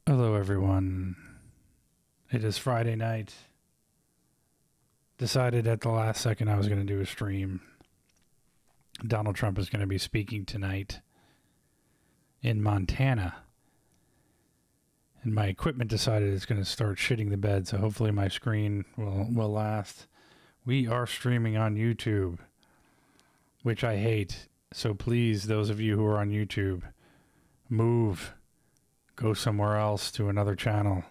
Hello, everyone. It is Friday night. Decided at the last second I was going to do a stream. Donald Trump is going to be speaking tonight in Montana. And my equipment decided it's going to start shitting the bed, so hopefully my screen will last. We are streaming on YouTube, which I hate. So please, those of you who are on YouTube, move. Go somewhere else to another channel.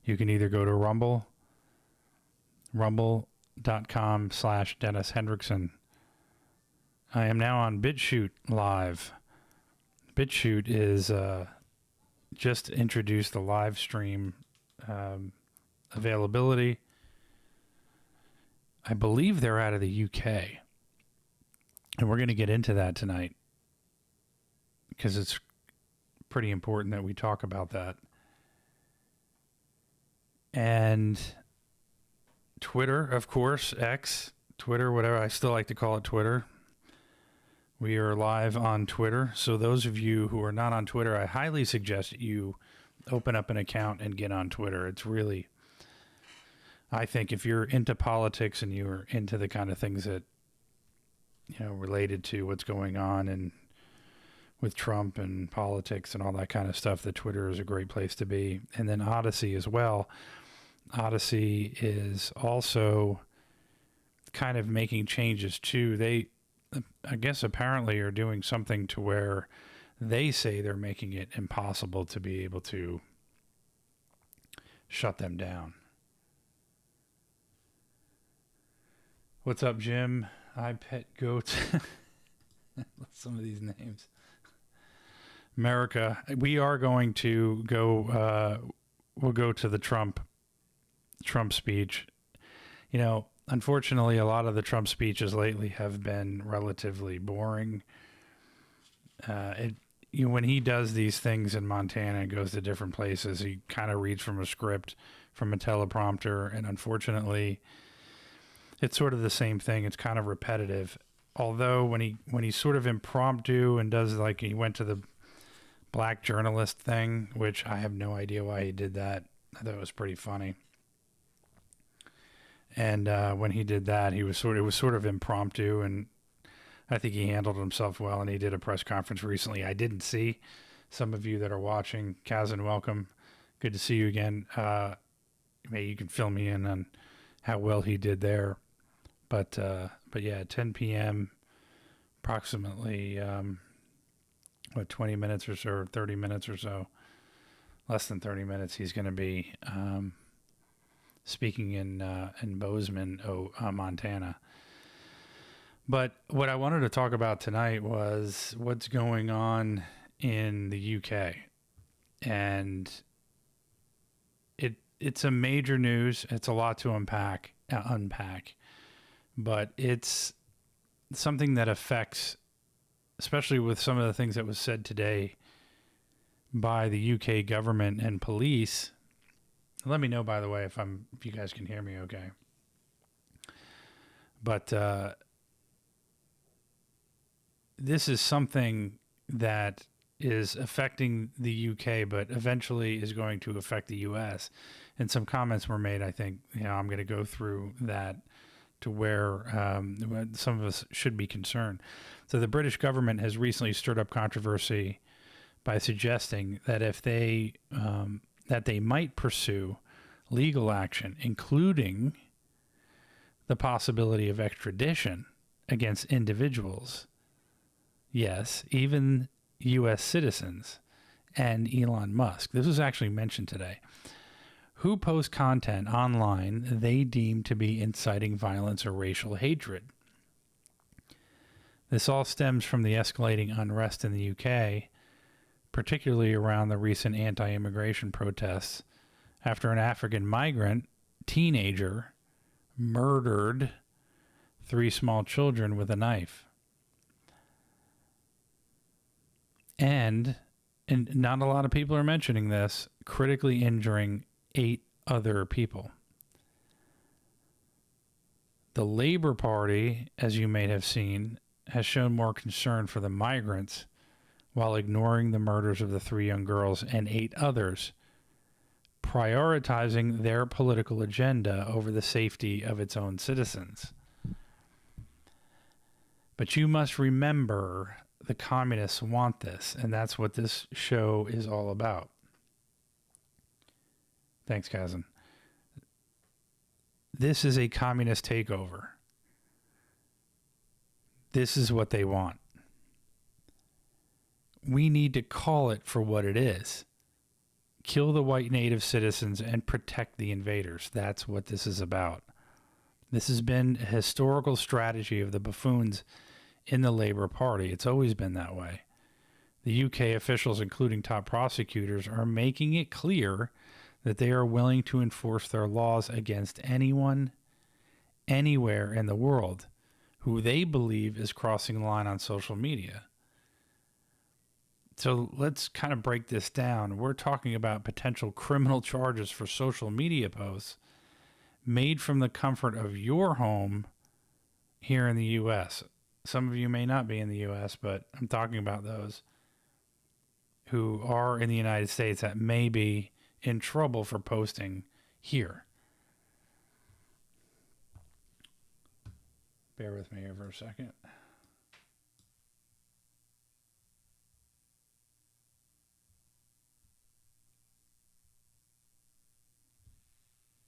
You can either go to rumble.com/Dennis Hendrickson. I am now on BitChute Live. BitChute is just introduced the live stream availability. I believe they're out of the UK. And we're going to get into that tonight because it's pretty important that we talk about that. And Twitter, of course, X, Twitter, whatever. I still like to call it Twitter. We are live on Twitter. So those of you who are not on Twitter, I highly suggest you open up an account and get on Twitter. It's really, I think if you're into politics and you're into the kind of things that, related to what's going on and with Trump and politics and all that kind of stuff, that Twitter is a great place to be. And then Odyssey as well. Odyssey is also kind of making changes too. They, I guess, apparently are doing something to where they say they're making it impossible to be able to shut them down. What's up, Jim? I pet goats. Some of these names. America, we are going to go, we'll go to the Trump speech. Unfortunately, a lot of the Trump speeches lately have been relatively boring. When he does these things in Montana and goes to different places, he kind of reads from a script, from a teleprompter, and unfortunately, it's sort of the same thing. It's kind of repetitive. Although when he's sort of impromptu and does, like, he went to the black journalist thing, which I have no idea why he did that. I thought it was pretty funny. And when he did that, it was sort of impromptu, and I think he handled himself well. And he did a press conference recently. I didn't see. Some of you that are watching, Kazan, welcome. Good to see you again. Maybe you can fill me in on how well he did there. But yeah, 10 p.m. approximately. 20 minutes or so, or 30 minutes or so, less than 30 minutes, he's going to be speaking in Bozeman, Montana. But what I wanted to talk about tonight was what's going on in the UK. And it's a major news. It's a lot to unpack, but it's something that affects, especially with some of the things that was said today by the UK government and police. Let me know, by the way, if you guys can hear me okay. But this is something that is affecting the UK, but eventually is going to affect the US. And some comments were made. I think I'm going to go through that to where some of us should be concerned. So the British government has recently stirred up controversy by suggesting that if they might pursue legal action, including the possibility of extradition against individuals. Yes, even U.S. citizens and Elon Musk. This was actually mentioned today. Who post content online they deem to be inciting violence or racial hatred. This all stems from the escalating unrest in the UK, particularly around the recent anti-immigration protests after an African migrant teenager murdered 3 small children with a knife. And not a lot of people are mentioning this, critically injuring 8 other people. The Labour Party, as you may have seen, has shown more concern for the migrants while ignoring the murders of the 3 young girls and 8 others, prioritizing their political agenda over the safety of its own citizens. But you must remember the communists want this, and that's what this show is all about. Thanks, Kazan. This is a communist takeover. This is what they want. We need to call it for what it is. Kill the white native citizens and protect the invaders. That's what this is about. This has been a historical strategy of the buffoons in the Labour Party. It's always been that way. The UK officials, including top prosecutors, are making it clear that they are willing to enforce their laws against anyone, anywhere in the world, who they believe is crossing the line on social media. So let's kind of break this down. We're talking about potential criminal charges for social media posts made from the comfort of your home here in the U.S. Some of you may not be in the U.S., but I'm talking about those who are in the United States that may be in trouble for posting here. Bear with me here for a second.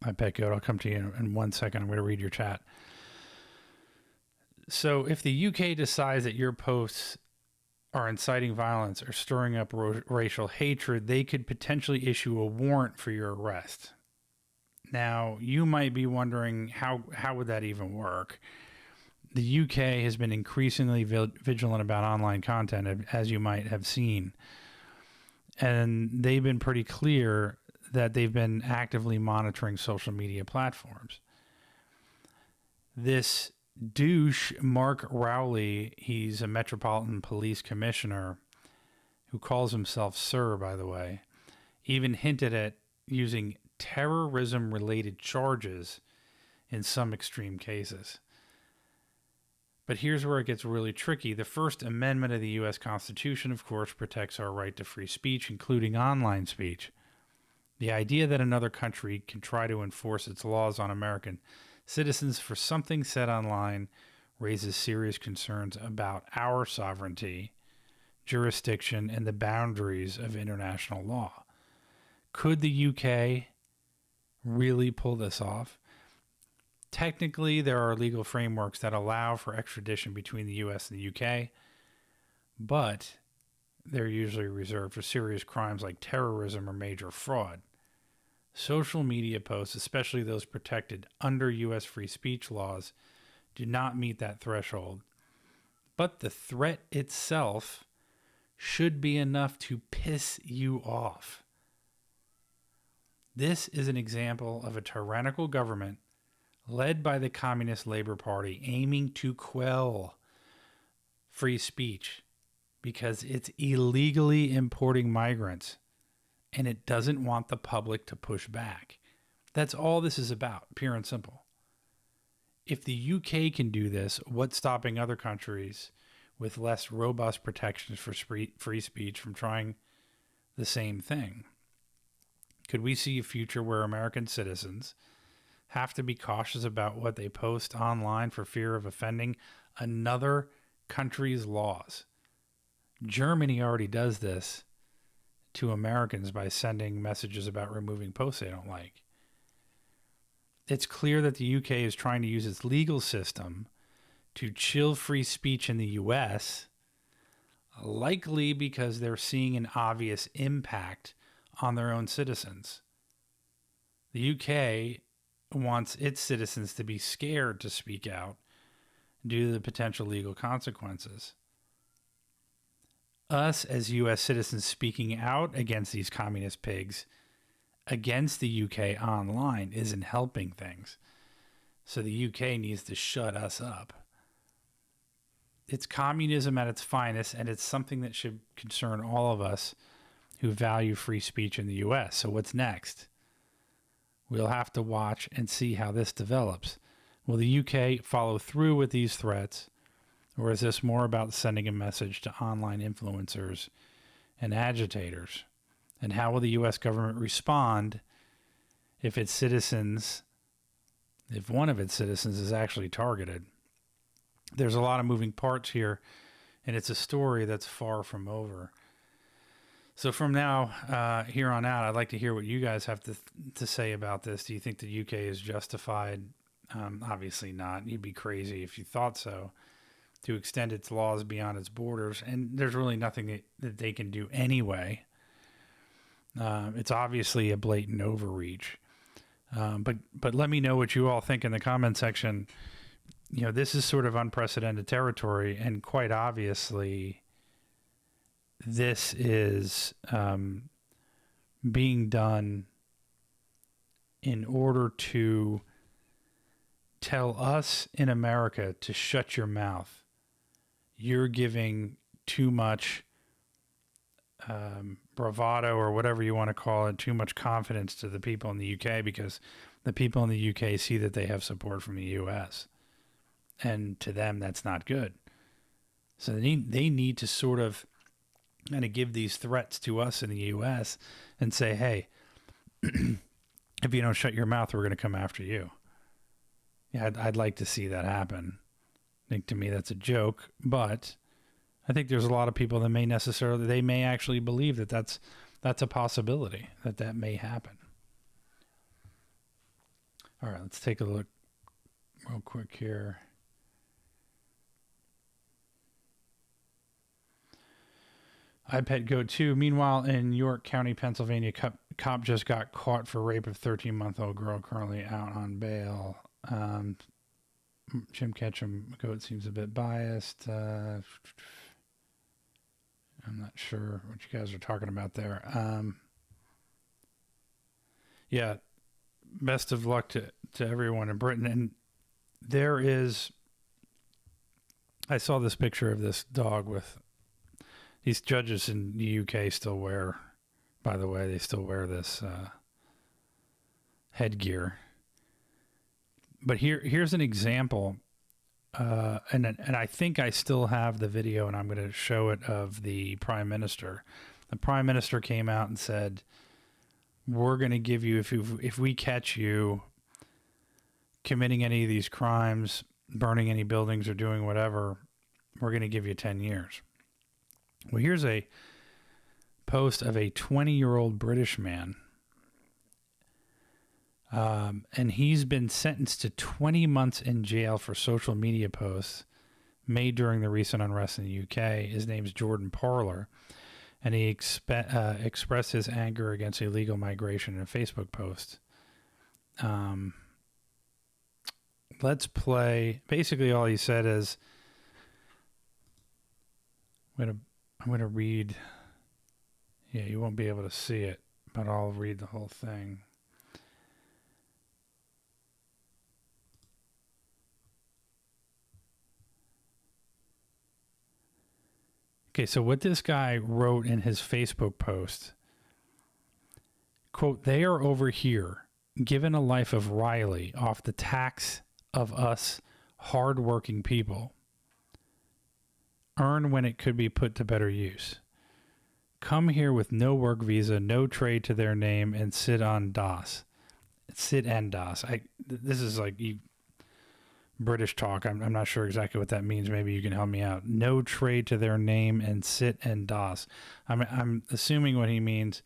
I bet good. I'll come to you in 1 second. I'm going to read your chat. So if the UK decides that your posts are inciting violence or stirring up racial hatred, they could potentially issue a warrant for your arrest. Now, you might be wondering how would that even work? The UK has been increasingly vigilant about online content, as you might have seen. And they've been pretty clear that they've been actively monitoring social media platforms. This douche, Mark Rowley, he's a Metropolitan Police Commissioner who calls himself Sir, by the way, even hinted at using terrorism-related charges in some extreme cases. But here's where it gets really tricky. The First Amendment of the U.S. Constitution, of course, protects our right to free speech, including online speech. The idea that another country can try to enforce its laws on American citizens for something said online raises serious concerns about our sovereignty, jurisdiction, and the boundaries of international law. Could the UK really pull this off? Technically, there are legal frameworks that allow for extradition between the US and the UK, but they're usually reserved for serious crimes like terrorism or major fraud. Social media posts, especially those protected under U.S. free speech laws, do not meet that threshold. But the threat itself should be enough to piss you off. This is an example of a tyrannical government led by the Communist Labour Party aiming to quell free speech because it's illegally importing migrants and it doesn't want the public to push back. That's all this is about, pure and simple. If the UK can do this, what's stopping other countries with less robust protections for free speech from trying the same thing? Could we see a future where American citizens have to be cautious about what they post online for fear of offending another country's laws? Germany already does this to Americans by sending messages about removing posts they don't like. It's clear that the UK is trying to use its legal system to chill free speech in the US, likely because they're seeing an obvious impact on their own citizens. The UK wants its citizens to be scared to speak out due to the potential legal consequences. Us as US citizens speaking out against these communist pigs against the UK online isn't helping things. So the UK needs to shut us up. It's communism at its finest, and it's something that should concern all of us who value free speech in the US. So what's next? We'll have to watch and see how this develops. Will the UK follow through with these threats, or is this more about sending a message to online influencers and agitators? And how will the US government respond if its citizens, if one of its citizens is actually targeted? There's a lot of moving parts here, and it's a story that's far from over. So from now, here on out, I'd like to hear what you guys have to say about this. Do you think the UK is justified? Obviously not. You'd be crazy if you thought so, to extend its laws beyond its borders. And there's really nothing that they can do anyway. It's obviously a blatant overreach. But let me know what you all think in the comment section. You know, this is sort of unprecedented territory, and quite obviously this is being done in order to tell us in America to shut your mouth. You're giving too much bravado, or whatever you want to call it, too much confidence to the people in the UK, because the people in the UK see that they have support from the US. And to them, that's not good. So they need to sort of kind of give these threats to us in the US and say, hey, if you don't shut your mouth, we're going to come after you. Yeah, I'd like to see that happen. I think to me that's a joke, but I think there's a lot of people that they may actually believe that that's a possibility, that may happen. All right, let's take a look real quick here. iPet Go 2. Meanwhile, in York County, Pennsylvania, cop just got caught for rape of 13-month-old girl, currently out on bail. Jim Ketchum Goat seems a bit biased. I'm not sure what you guys are talking about there. Yeah, best of luck to everyone in Britain. And I saw this picture of this dog with these judges in the UK still wear, by the way, they still wear this headgear. But here's an example, and I think I still have the video, and I'm going to show it, of the Prime Minister. The Prime Minister came out and said, we're going to give you, if we catch you committing any of these crimes, burning any buildings or doing whatever, we're going to give you 10 years. Well, here's a post of a 20-year-old British man. And he's been sentenced to 20 months in jail for social media posts made during the recent unrest in the UK. His name's Jordan Parler, and he expressed his anger against illegal migration in a Facebook post. Let's play. Basically, all he said is, I'm going to read. Yeah, you won't be able to see it, but I'll read the whole thing. Okay, so what this guy wrote in his Facebook post, quote, "They are over here, given a life of Riley off the tax of us hardworking people. Earn when it could be put to better use. Come here with no work visa, no trade to their name, and sit on DOS. Sit and DOS. This is like British talk. I'm not sure exactly what that means. Maybe you can help me out. No trade to their name and sit and DOS. I'm assuming what he means.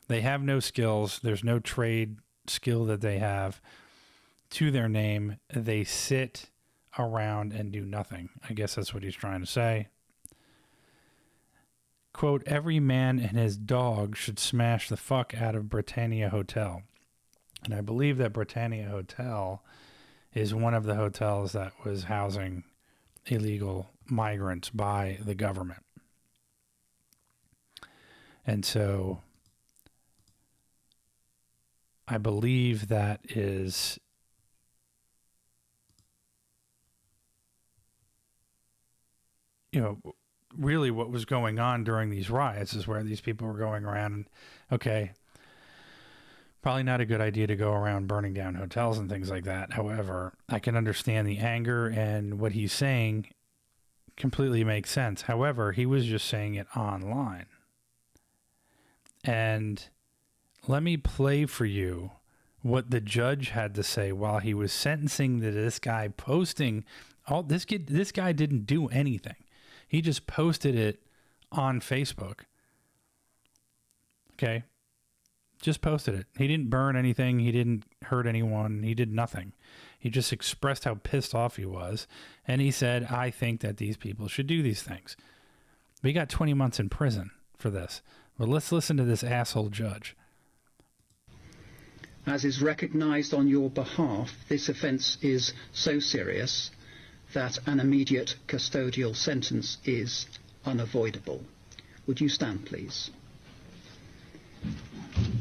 They have no skills. There's no trade skill that they have to their name. They sit around and do nothing. I guess that's what he's trying to say. Quote, every man and his dog should smash the fuck out of Britannia Hotel. And I believe that Britannia Hotel is one of the hotels that was housing illegal migrants by the government. And so I believe that is really what was going on during these riots, is where these people were going around and, okay, probably not a good idea to go around burning down hotels and things like that. However, I can understand the anger, and what he's saying completely makes sense. However, he was just saying it online. And let me play for you what the judge had to say while he was sentencing this guy, posting all this. This guy didn't do anything. He just posted it on Facebook. Okay. Just posted it. He didn't burn anything. He didn't hurt anyone. He did nothing. He just expressed how pissed off he was. And he said, I think that these people should do these things. We got 20 months in prison for this. But let's listen to this asshole judge. As is recognised on your behalf, this offence is so serious that an immediate custodial sentence is unavoidable. Would you stand, please?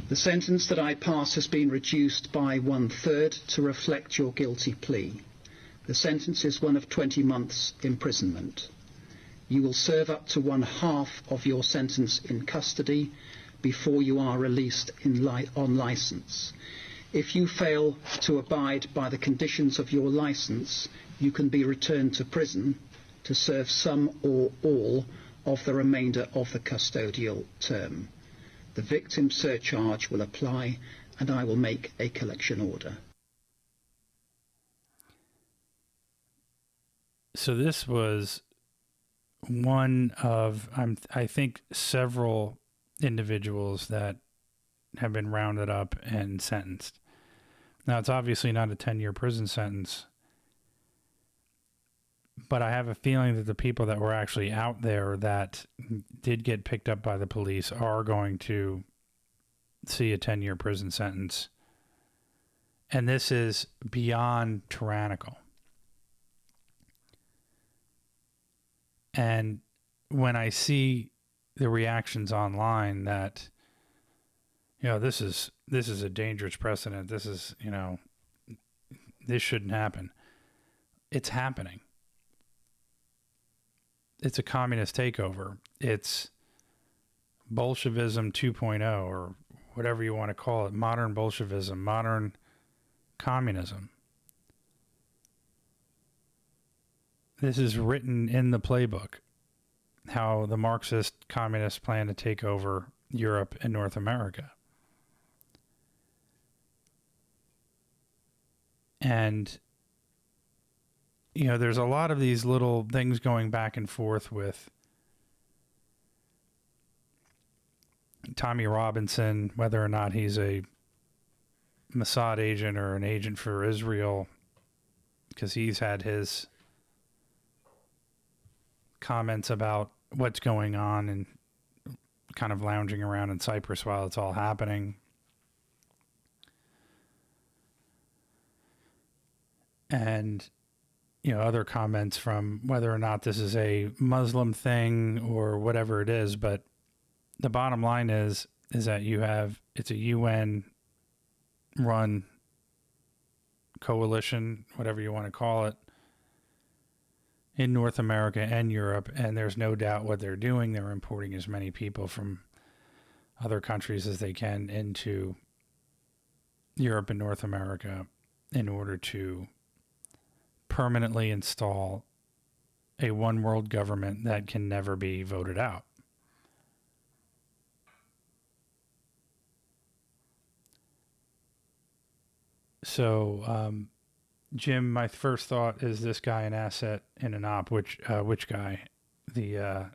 The sentence that I pass has been reduced by 1/3 to reflect your guilty plea. The sentence is one of 20 months imprisonment. You will serve up to 1/2 of your sentence in custody before you are released on licence. If you fail to abide by the conditions of your licence, you can be returned to prison to serve some or all of the remainder of the custodial term. The victim surcharge will apply, and I will make a collection order. So this was one of, I think, several individuals that have been rounded up and sentenced. Now, it's obviously not a 10-year prison sentence, but I have a feeling that the people that were actually out there that did get picked up by the police are going to see a 10-year prison sentence. And this is beyond tyrannical. And when I see the reactions online that, this is a dangerous precedent. This is, this shouldn't happen. It's happening. It's a communist takeover. It's Bolshevism 2.0, or whatever you want to call it. Modern Bolshevism, modern communism. This is written in the playbook, how the Marxist communists plan to take over Europe and North America. And, there's a lot of these little things going back and forth with Tommy Robinson, whether or not he's a Mossad agent or an agent for Israel, because he's had his comments about what's going on and kind of lounging around in Cyprus while it's all happening. And, other comments from whether or not this is a Muslim thing or whatever it is. But the bottom line is that it's a UN run coalition, whatever you want to call it. in North America and Europe, and there's no doubt what they're doing. They're importing as many people from other countries as they can into Europe and North America in order to permanently install a one world government that can never be voted out. So, Jim, my first thought is this guy an asset in an op? Which guy? The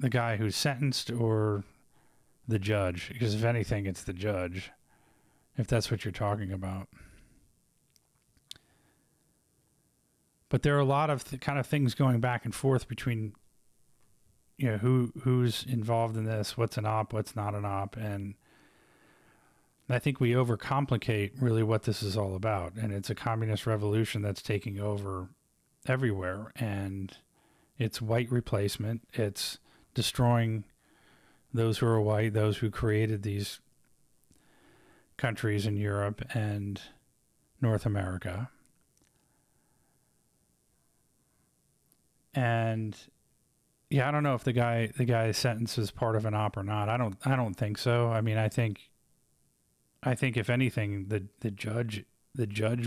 guy who's sentenced or the judge? Because if anything, it's the judge, if that's what you're talking about. But there are a lot of kind of things going back and forth between, who's involved in this, what's an op, what's not an op, and I think we overcomplicate really what this is all about. And it's a communist revolution that's taking over everywhere. And it's white replacement. It's destroying those who are white, those who created these countries in Europe and North America. And yeah, I don't know if the guy's sentence is part of an op or not. I don't think so. I mean, I think if anything, the judge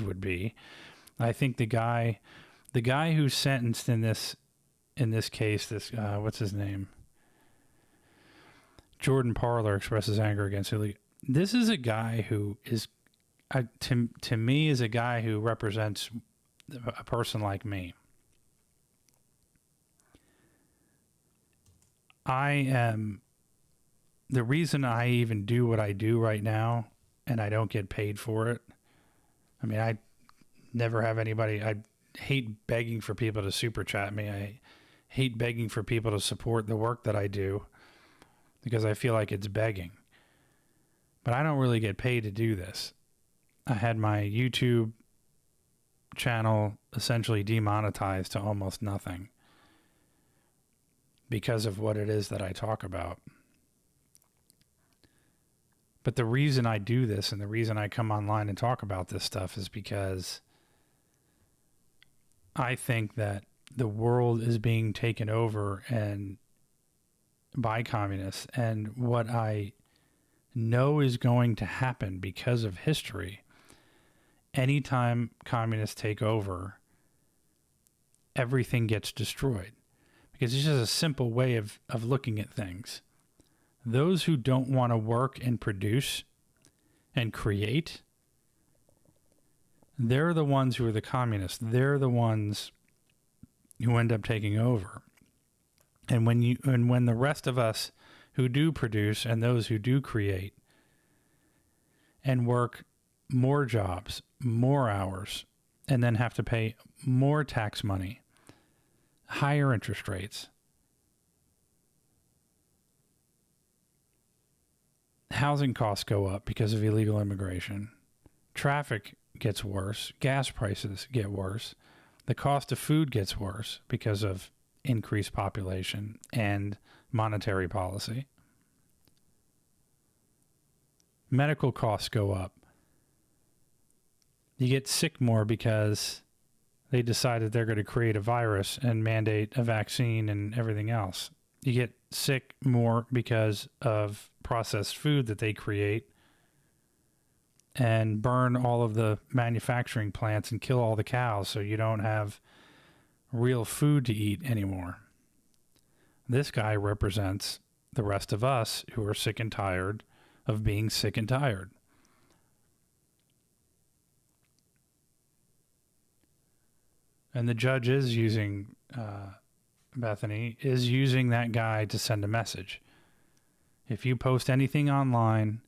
would be. I think the guy who's sentenced in this case, what's his name? Jordan Parler expresses anger against illegal. This is a guy who is, to me, is a guy who represents a person like me. The reason I even do what I do right now, and I don't get paid for it. I mean, I never have anybody. I hate begging for people to super chat me. I hate begging for people to support the work that I do because I feel like it's begging. But I don't really get paid to do this. I had my YouTube channel essentially demonetized to almost nothing because of what it is that I talk about. But the reason I do this and the reason I come online and talk about this stuff is because I think that the world is being taken over and by communists. And what I know is going to happen because of history, anytime communists take over, everything gets destroyed. Because it's just a simple way of looking at things. Those who don't want to work and produce and create, they're the ones who are the communists. They're the ones who end up taking over. And when the rest of us who do produce and those who do create and work more jobs, more hours, and then have to pay more tax money, higher interest rates, housing costs go up because of illegal immigration. Traffic gets worse. Gas prices get worse. The cost of food gets worse because of increased population and monetary policy. Medical costs go up. You get sick more because they decided they're going to create a virus and mandate a vaccine and everything else. You get sick more because of processed food that they create and burn all of the manufacturing plants and kill all the cows so you don't have real food to eat anymore. This guy represents the rest of us who are sick and tired of being sick and tired. And the judge is using, Bethany, is using that guy to send a message. If you post anything online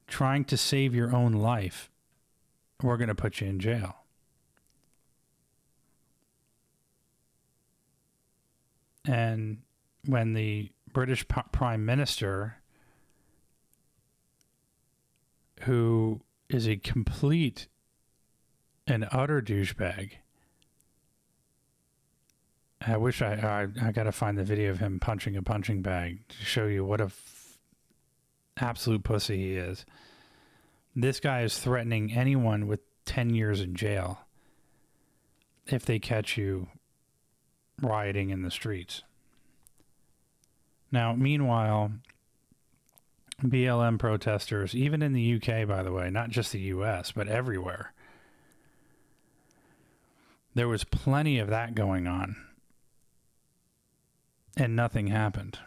trying to save your own life, we're going to put you in jail. And when the British Prime Minister, who is a complete and utter douchebag, I wish I got to find the video of him punching a punching bag to show you what a absolute pussy he is. This guy is threatening anyone with 10 years in jail if they catch you rioting in the streets. Now, meanwhile, BLM protesters, even in the UK, by the way, not just the US, but everywhere, there was plenty of that going on, and nothing happened.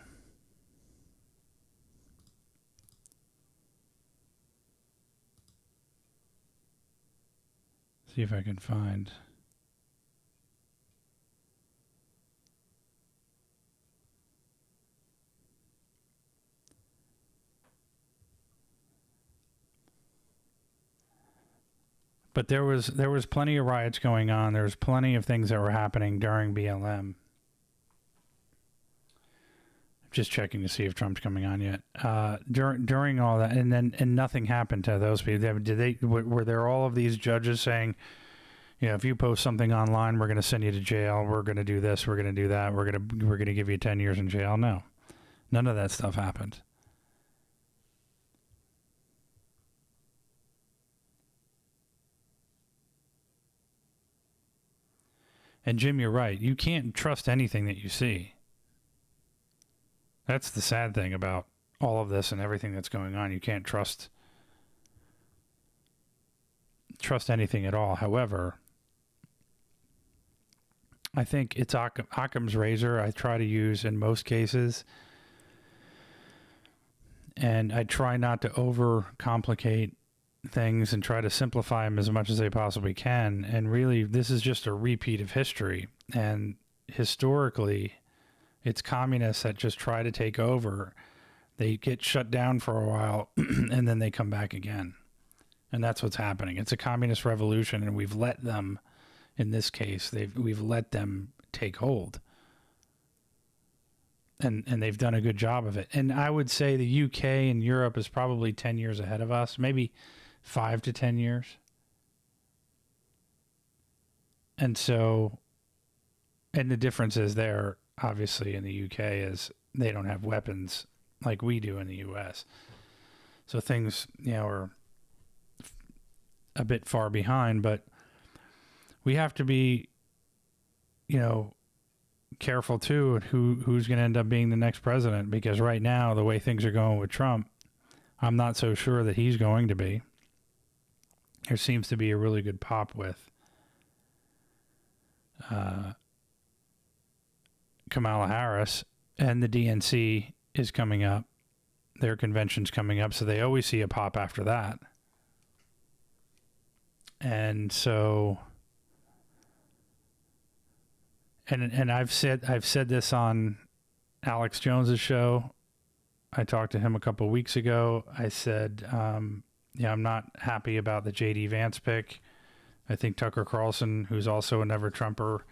See if I can find. But there was plenty of riots going on. There was plenty of things that were happening during BLM. Just checking to see if Trump's coming on yet. During all that, and nothing happened to those people. Were there all of these judges saying, you know, if you post something online, we're going to send you to jail. We're going to do this. We're going to do that. We're going to give you 10 years in jail. No, none of that stuff happened. And Jim, you're right. You can't trust anything that you see. That's the sad thing about all of this and everything that's going on. You can't trust anything at all. However, I think it's Occam's razor I try to use in most cases. And I try not to overcomplicate things and try to simplify them as much as they possibly can. And really, this is just a repeat of history. And historically, it's communists that just try to take over. They get shut down for a while, and then they come back again. And that's what's happening. It's a communist revolution, and we've let them, in this case, we've let them take hold. And they've done a good job of it. And I would say the UK and Europe is probably 10 years ahead of us, maybe 5 to 10 years. And so, and the difference is there, obviously, in the UK is they don't have weapons like we do in the US. So things, you know, are a bit far behind, but we have to be, you know, careful too who's going to end up being the next president, because right now, the way things are going with Trump, I'm not so sure that he's going to be. There seems to be a really good pop with Kamala Harris, and the DNC is coming up. Their convention's coming up, so they always see a pop after that. And so, and I've said this on Alex Jones's show. I talked to him a couple of weeks ago. I said, yeah, I'm not happy about the J.D. Vance pick. I think Tucker Carlson, who's also a never Trumper,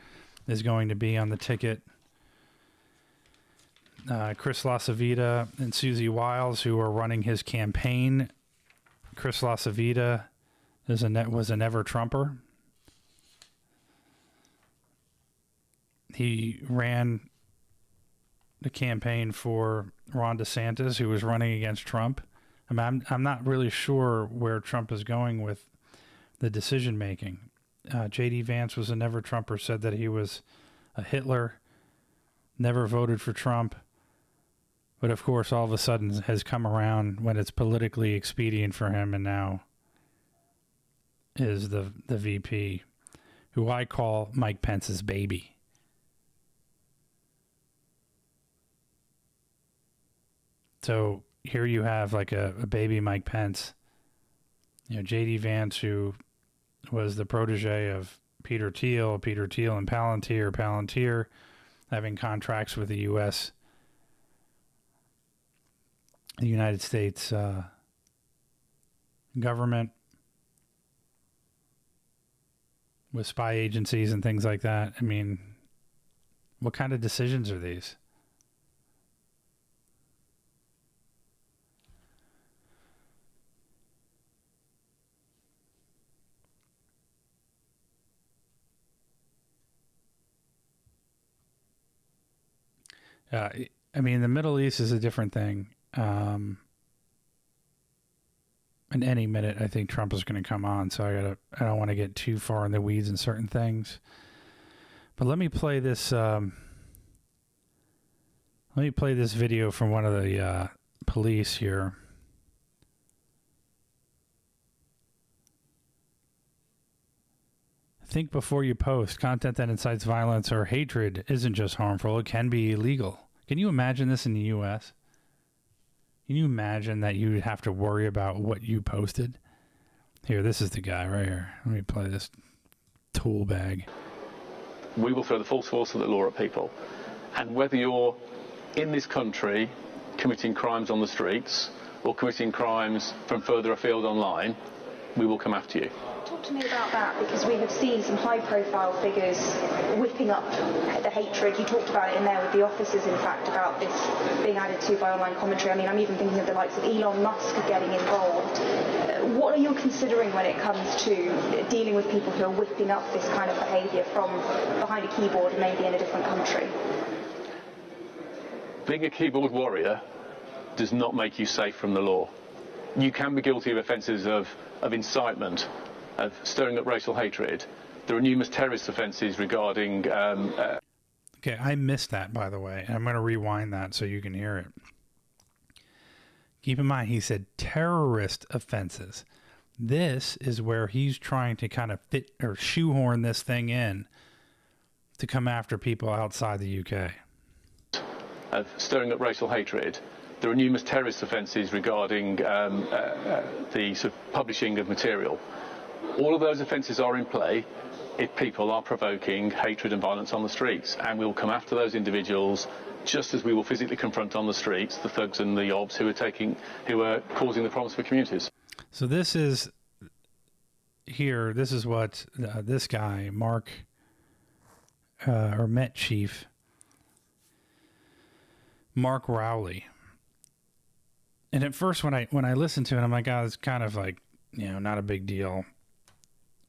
is going to be on the ticket. Chris LaCivita and Susie Wiles, who are running his campaign. Chris LaCivita was a never Trumper. He ran the campaign for Ron DeSantis, who was running against Trump. I mean, I'm not really sure where Trump is going with the decision making. J.D. Vance was a never Trumper, said that he was a Hitler, never voted for Trump, but of course all of a sudden has come around when it's politically expedient for him, and now is the VP, who I call Mike Pence's baby. So here you have like a baby Mike Pence, you know, J.D. Vance, who was the protege of Peter Thiel and Palantir having contracts with the U.S., the United States government, with spy agencies and things like that. I mean, what kind of decisions are these? I mean, the Middle East is a different thing. In any minute, I think Trump is going to come on, so I don't want to get too far in the weeds in certain things. But let me play this. Let me play this video from one of the police here. Think before you post. Content that incites violence or hatred isn't just harmful, it can be illegal. Can you imagine this in the U.S.? Can you imagine that you would have to worry about what you posted? Here, this is the guy right here. Let me play this tool bag. We will throw the full force of the law at people. And whether you're in this country committing crimes on the streets or committing crimes from further afield online, we will come after you. Talk to me about that, because we have seen some high-profile figures whipping up the hatred. You talked about it in there with the officers, in fact, about this being added to by online commentary. I mean, I'm even thinking of the likes of Elon Musk getting involved. What are you considering when it comes to dealing with people who are whipping up this kind of behaviour from behind a keyboard, maybe in a different country? Being a keyboard warrior does not make you safe from the law. You can be guilty of offences of incitement, of stirring up racial hatred. There are numerous terrorist offences regarding... Okay, I missed that, by the way. I'm going to rewind that so you can hear it. Keep in mind, he said terrorist offenses. This is where he's trying to kind of fit or shoehorn this thing in to come after people outside the UK. Of stirring up racial hatred. There are numerous terrorist offences regarding the sort of publishing of material. All of those offences are in play if people are provoking hatred and violence on the streets, and we will come after those individuals just as we will physically confront on the streets the thugs and the obs who are causing the problems for communities. So this is here. This is what this guy, Mark or Met Chief Mark Rowley. And at first, when I listened to it, I'm like, oh, it's kind of like, not a big deal.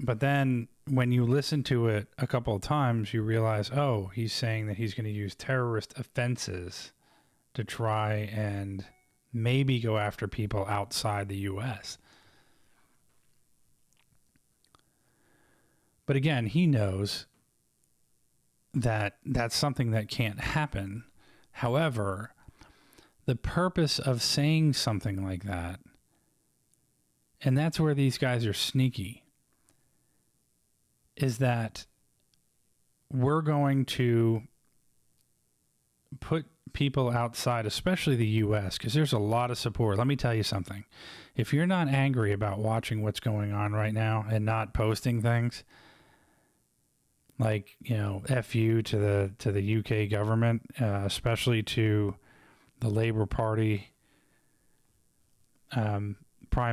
But then when you listen to it a couple of times, you realize, oh, he's saying that he's going to use terrorist offenses to try and maybe go after people outside the U.S. But again, he knows that that's something that can't happen. However, the purpose of saying something like that, and that's where these guys are sneaky, is that we're going to put people outside, especially the U.S., because there's a lot of support. Let me tell you something. If you're not angry about watching what's going on right now and not posting things, like, F you to the UK government, especially to the Labour Party Prime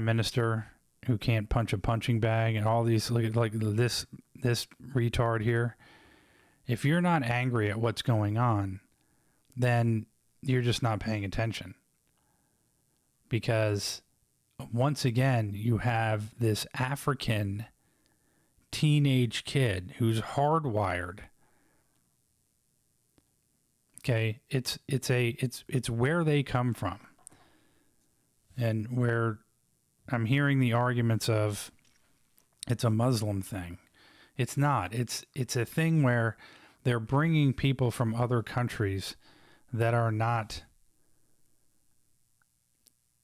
Minister who can't punch a punching bag, and all these, like this retard here. If you're not angry at what's going on, then you're just not paying attention. Because once again, you have this African teenage kid who's hardwired. Okay, it's where they come from, and where I'm hearing the arguments of it's a Muslim thing. It's not. It's a thing where they're bringing people from other countries that are not.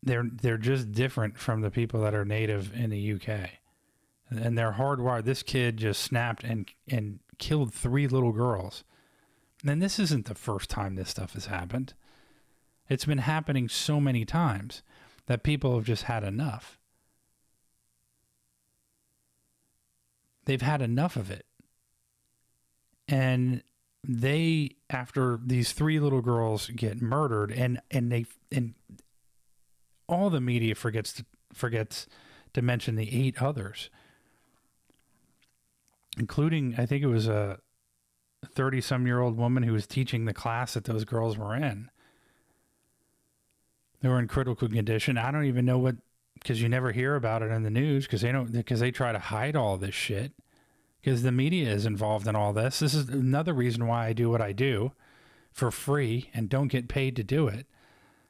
They're just different from the people that are native in the UK, and they're hardwired. This kid just snapped and killed 3 little girls. And this isn't the first time this stuff has happened. It's been happening so many times that people have just had enough. They've had enough of it. And they, after these 3 little girls get murdered, and all the media forgets to mention the 8 others, including, I think it was a 30-some-year-old woman who was teaching the class that those girls were in. They were in critical condition. I don't even know what, because you never hear about it in the news, because they try to hide all this shit, because the media is involved in all this. This is another reason why I do what I do for free and don't get paid to do it,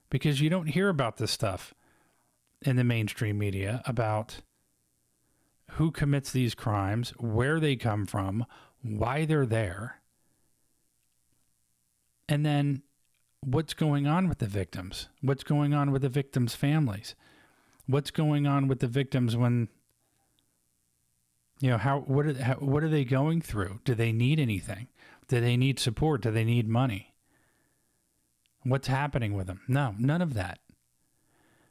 because you don't hear about this stuff in the mainstream media about who commits these crimes, where they come from, why they're there, And then what's going on with the victims? What's going on with the victims' families? What's going on with the victims when, what are they going through? Do they need anything? Do they need support? Do they need money? What's happening with them? No, none of that.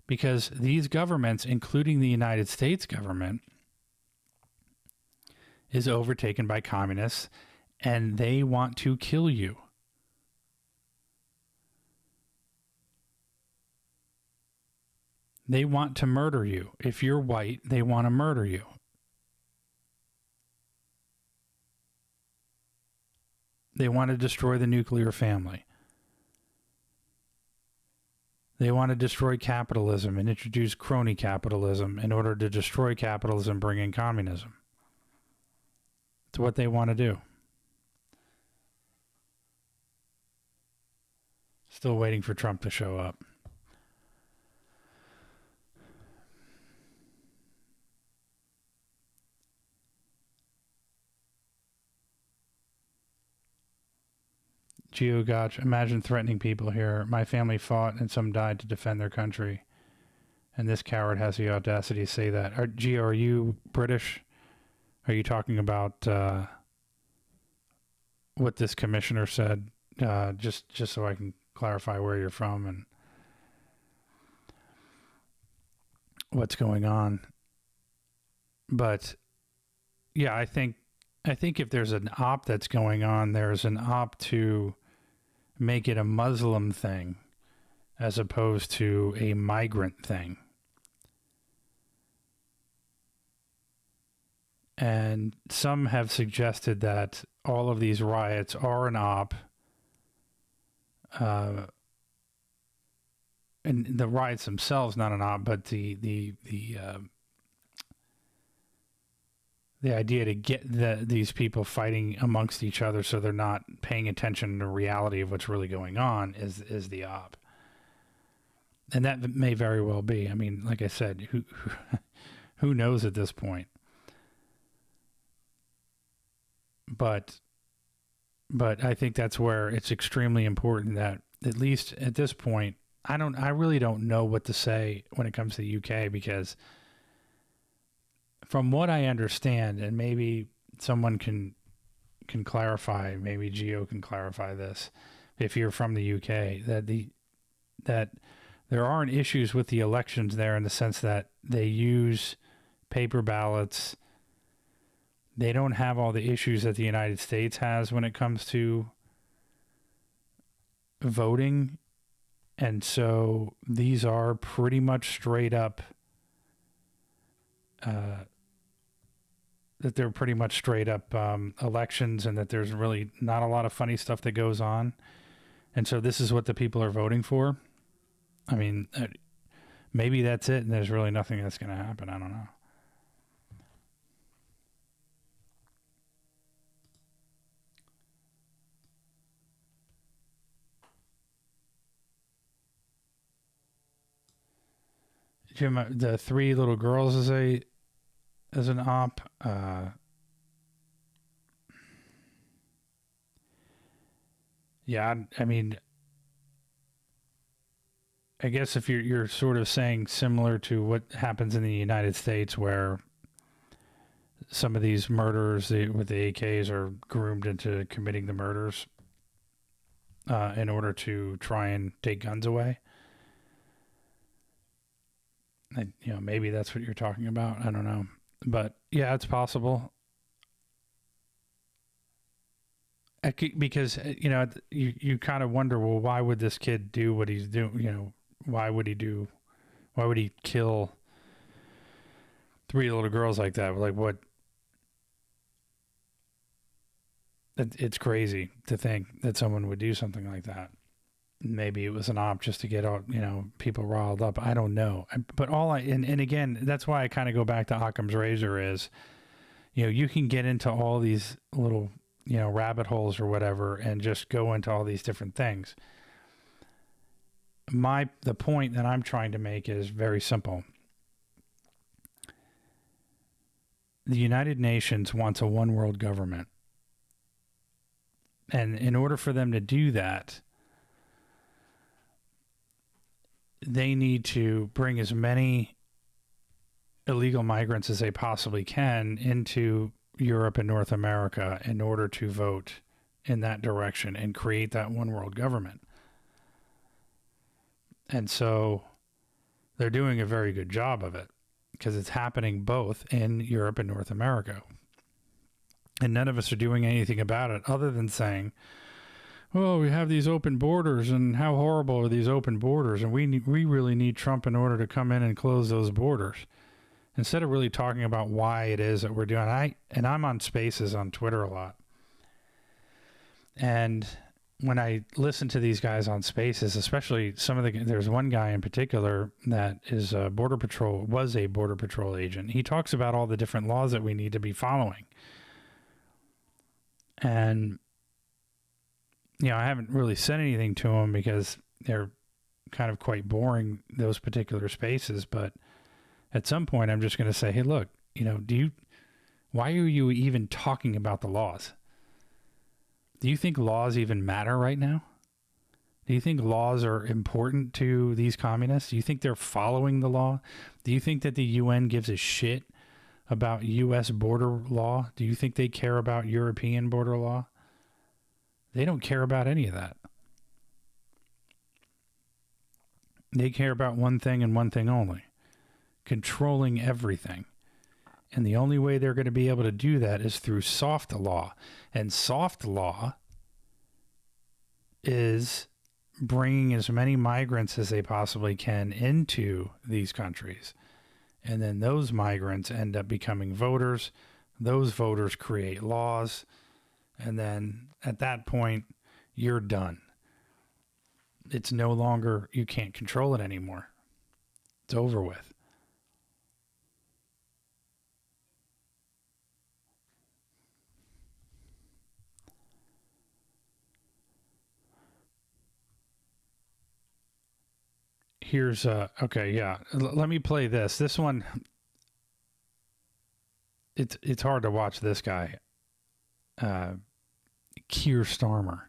Because these governments, including the United States government, is overtaken by communists, and they want to kill you. They want to murder you. If you're white, they want to murder you. They want to destroy the nuclear family. They want to destroy capitalism and introduce crony capitalism in order to destroy capitalism, bring in communism. It's what they want to do. Still waiting for Trump to show up. Geo Gotch, imagine threatening people here. My family fought and some died to defend their country. And this coward has the audacity to say that. Geo, are you British? Are you talking about what this commissioner said? Just so I can clarify where you're from and what's going on. But yeah, I think if there's an op that's going on, there's an op to make it a Muslim thing as opposed to a migrant thing. And some have suggested that all of these riots are an op. And the riots themselves, not an op, but the idea to get these people fighting amongst each other so they're not paying attention to the reality of what's really going on is the op. And that may very well be. I mean, like I said, who knows at this point? But I think that's where it's extremely important that, at least at this point, I really don't know what to say when it comes to the UK, because from what I understand, and maybe someone can clarify, maybe Geo can clarify this, if you're from the UK, that there aren't issues with the elections there in the sense that they use paper ballots. They don't have all the issues that the United States has when it comes to voting. And so these are pretty much straight up, that they're pretty much straight up elections, and that there's really not a lot of funny stuff that goes on. And so this is what the people are voting for. I mean, maybe that's it, and there's really nothing that's going to happen. I don't know. Jim, the three little girls as an op. Yeah, I mean, I guess if you're sort of saying similar to what happens in the United States, where some of these murderers with the AKs are groomed into committing the murders in order to try and take guns away. Maybe that's what you're talking about. I don't know. But yeah, it's possible. Because, you kind of wonder, well, why would this kid do what he's doing? Why would he kill three little girls like that? Like, what? It's crazy to think that someone would do something like that. Maybe it was an op just to get all, people riled up. I don't know. But and again, that's why I kind of go back to Occam's razor is, you can get into all these little, rabbit holes or whatever and just go into all these different things. The point that I'm trying to make is very simple. The United Nations wants a one world government. And in order for them to do that, they need to bring as many illegal migrants as they possibly can into Europe and North America in order to vote in that direction and create that one world government. And so they're doing a very good job of it because it's happening both in Europe and North America. And none of us are doing anything about it other than saying, oh, we have these open borders and how horrible are these open borders? And we really need Trump in order to come in and close those borders. Instead of really talking about why it is that we're doing I'm on Spaces on Twitter a lot. And when I listen to these guys on Spaces, especially there's one guy in particular that is was a Border Patrol agent. He talks about all the different laws that we need to be following. And, I haven't really said anything to him because they're kind of quite boring, those particular spaces. But at some point, I'm just going to say, hey, look, why are you even talking about the laws? Do you think laws even matter right now? Do you think laws are important to these communists? Do you think they're following the law? Do you think that the UN gives a shit about U.S. border law? Do you think they care about European border law? They don't care about any of that. They care about one thing and one thing only: controlling everything. And the only way they're going to be able to do that is through soft law. And soft law is bringing as many migrants as they possibly can into these countries. And then those migrants end up becoming voters. Those voters create laws. And then at that point, you're done. It's no longer, you can't control it anymore. It's over with. Here's okay, yeah. Let me play this. This one, it's hard to watch this guy, Keir Starmer.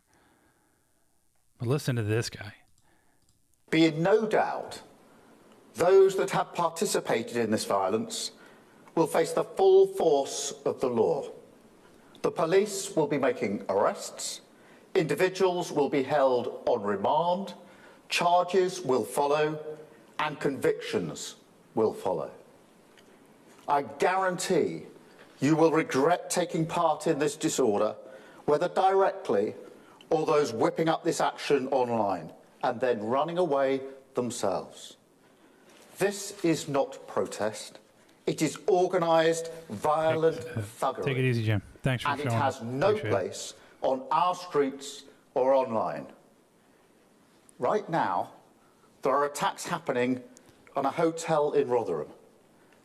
But listen to this guy. Be in no doubt, those that have participated in this violence will face the full force of the law. The police will be making arrests. Individuals will be held on remand. Charges will follow, and convictions will follow. I guarantee you will regret taking part in this disorder, whether directly or those whipping up this action online and then running away themselves. This is not protest. It is organised, violent thuggery. Take it easy, Jim. Thanks for showing up. And it has no place on our streets or online. Right now, there are attacks happening on a hotel in Rotherham.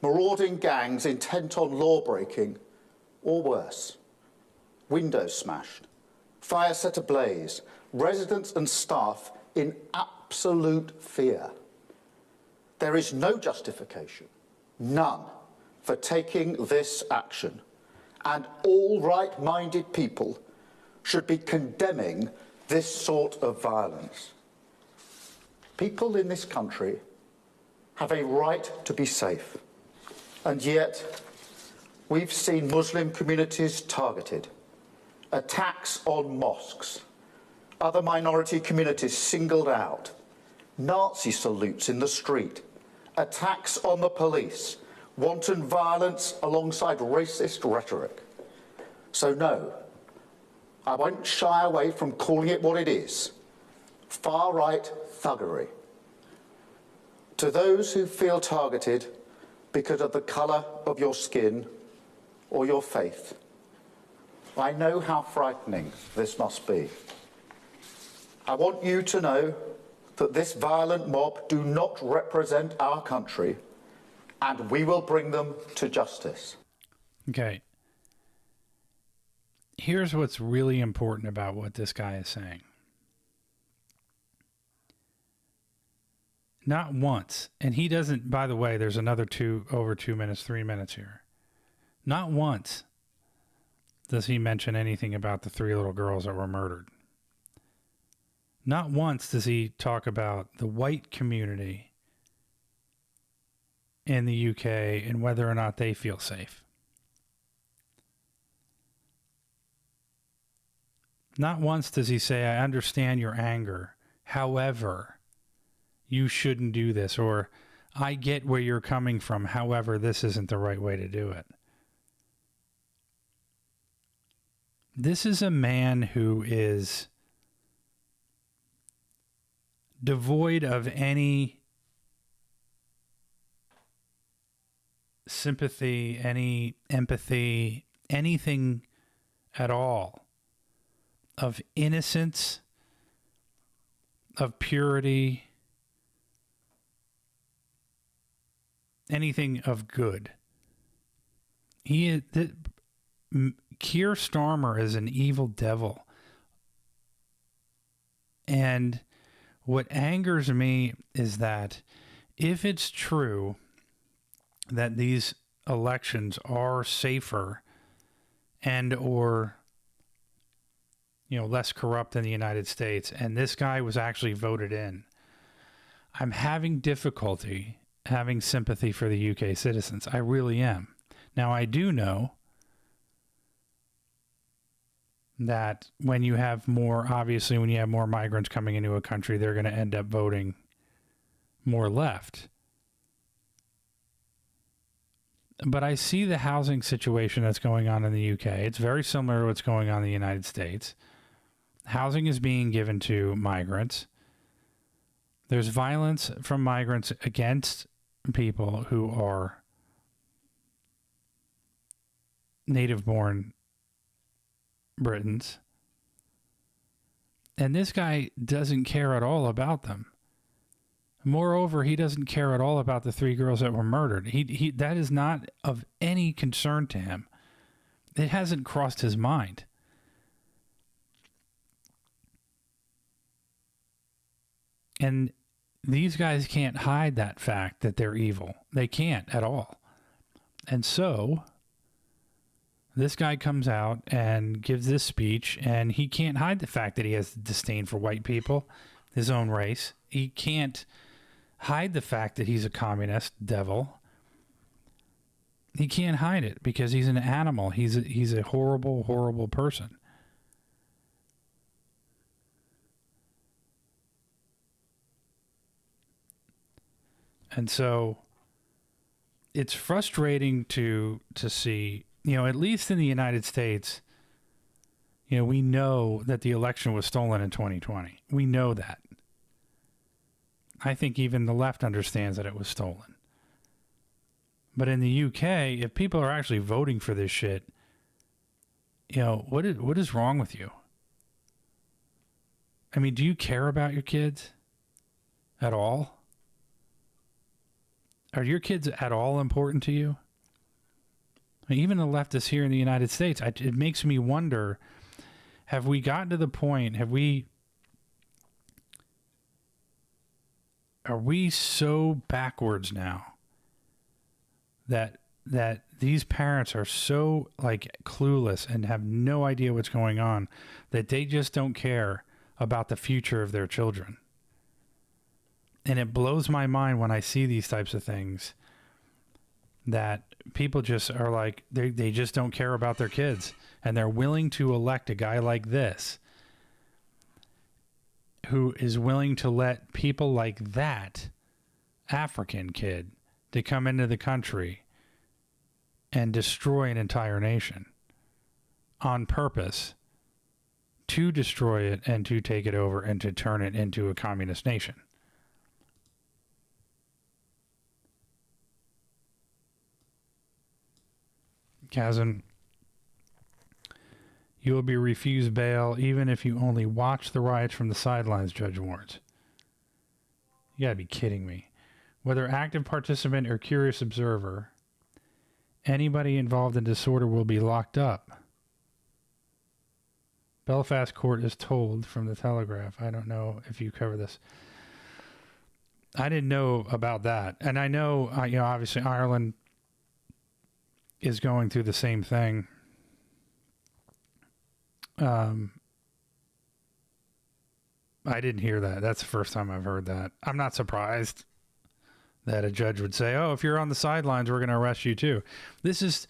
Marauding gangs intent on law-breaking, or worse. Windows smashed, fire set ablaze, residents and staff in absolute fear. There is no justification, none, for taking this action. And all right-minded people should be condemning this sort of violence. People in this country have a right to be safe, and yet we've seen Muslim communities targeted, attacks on mosques, other minority communities singled out, Nazi salutes in the street, attacks on the police, wanton violence alongside racist rhetoric. So no, I won't shy away from calling it what it is: far-right thuggery. To those who feel targeted because of the colour of your skin or your faith, I know how frightening this must be. I want you to know that this violent mob do not represent our country, and we will bring them to justice. Okay. Here's what's really important about what this guy is saying. Not once, and he doesn't, by the way, there's another over 2 minutes, 3 minutes here. Not once does he mention anything about the 3 little girls that were murdered. Not once does he talk about the white community in the UK and whether or not they feel safe. Not once does he say, I understand your anger. However, you shouldn't do this. Or, I get where you're coming from. However, this isn't the right way to do it. This is a man who is devoid of any sympathy, any empathy, anything at all, of innocence, of purity, anything of good. Keir Starmer is an evil devil. And what angers me is that if it's true that these elections are safer and or less corrupt than the United States, and this guy was actually voted in, I'm having difficulty having sympathy for the UK citizens. I really am. Now, I do know that when you have more migrants coming into a country, they're going to end up voting more left. But I see the housing situation that's going on in the UK. It's very similar to what's going on in the United States. Housing is being given to migrants. There's violence from migrants against people who are native-born Britons. And this guy doesn't care at all about them. Moreover, he doesn't care at all about the 3 girls that were murdered. He that is not of any concern to him. It hasn't crossed his mind. And these guys can't hide that fact that they're evil. They can't at all. And so this guy comes out and gives this speech, and he can't hide the fact that he has disdain for white people, his own race. He can't hide the fact that he's a communist devil. He can't hide it because he's an animal. He's a horrible, horrible person. And so it's frustrating to see, at least in the United States, we know that the election was stolen in 2020. We know that. I think even the left understands that it was stolen. But in the UK, if people are actually voting for this shit, what is wrong with you? I mean, do you care about your kids at all? Are your kids at all important to you? I mean, even the leftists here in the United States, it makes me wonder, have we gotten to the point, are we so backwards now that these parents are so clueless and have no idea what's going on, that they just don't care about the future of their children? And it blows my mind when I see these types of things, that people just are like, they just don't care about their kids, and they're willing to elect a guy like this who is willing to let people like that African kid to come into the country and destroy an entire nation on purpose, to destroy it and to take it over and to turn it into a communist nation. Kazan, you will be refused bail even if you only watch the riots from the sidelines, Judge warns. You gotta be kidding me. Whether active participant or curious observer, anybody involved in disorder will be locked up. Belfast court is told from the Telegraph. I don't know if you cover this. I didn't know about that. And I know, obviously Ireland is going through the same thing. I didn't hear that. That's the first time I've heard that. I'm not surprised that a judge would say, "Oh, if you're on the sidelines, we're going to arrest you too." This is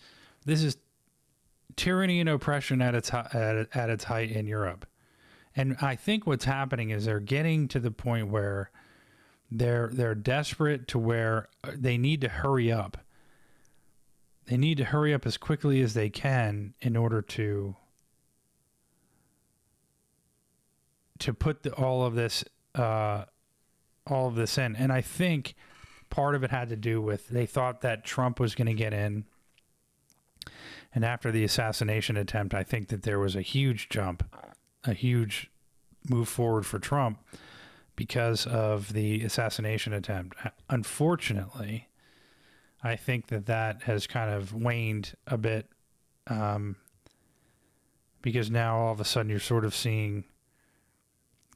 tyranny and oppression at its height in Europe. And I think what's happening is they're getting to the point where they're desperate to where they need to hurry up. They need to hurry up as quickly as they can in order to put all of this in. And I think part of it had to do with they thought that Trump was going to get in. And after the assassination attempt, I think that there was a huge jump, a huge move forward for Trump because of the assassination attempt. Unfortunately, I think that has kind of waned a bit because now all of a sudden you're sort of seeing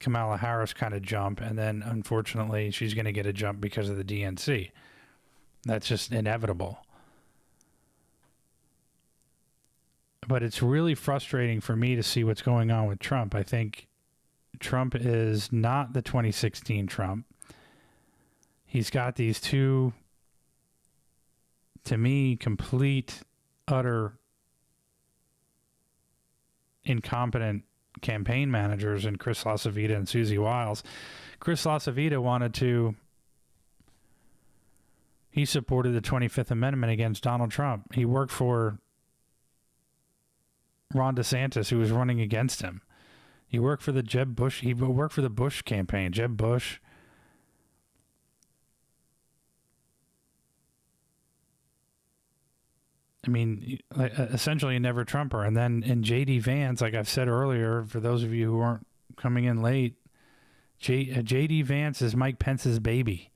Kamala Harris kind of jump, and then unfortunately she's going to get a jump because of the DNC. That's just inevitable. But it's really frustrating for me to see what's going on with Trump. I think Trump is not the 2016 Trump. He's got these two, to me, complete, utter, incompetent campaign managers in Chris LaCivita and Susie Wiles. Chris LaCivita he supported the 25th Amendment against Donald Trump. He worked for Ron DeSantis, who was running against him. He worked for the Jeb Bush. He worked for the Bush campaign. Jeb Bush. I mean, essentially a never Trumper. And then in J.D. Vance, like I've said earlier, for those of you who aren't coming in late, J.D. Vance is Mike Pence's baby.